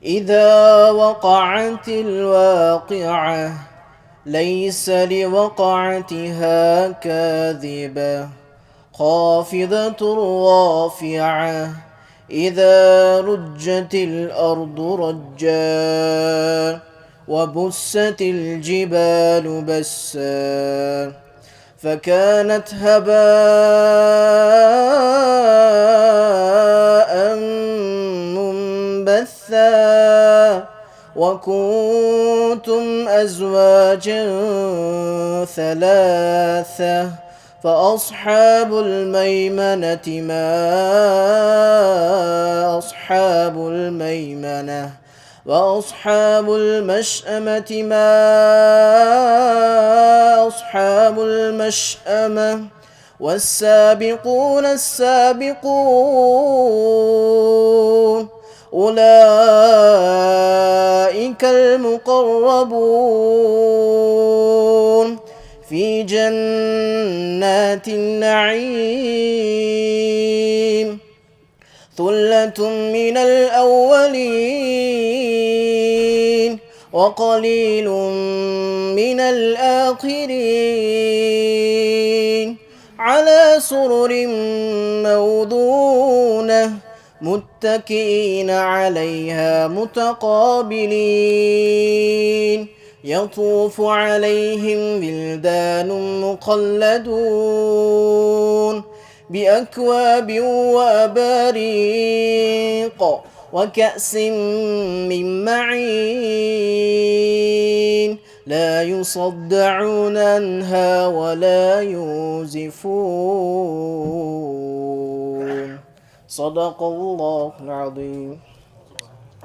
إذا وقعت الواقعة ليس لوقعتها كاذبة خافضة رافعة إذا رجت الأرض رجا وبست الجبال بسا فكانت هباء منبثا وكنتم أزواجا ثلاثة فأصحاب الميمنة ما أصحاب الميمنة وأصحاب المشأمة ما أصحاب المشأمة والسابقون السابقون أولئك المقربون في جنات النعيم ثلة من الأولين وقليل من الآخرين على سرر موضونة متكئين عليها متقابلين يطوف عليهم ولدان مخلدون بأكواب وأباريق وكأس من معين لا يصدعون عنها ولا ينزفون صدق الله العظيم.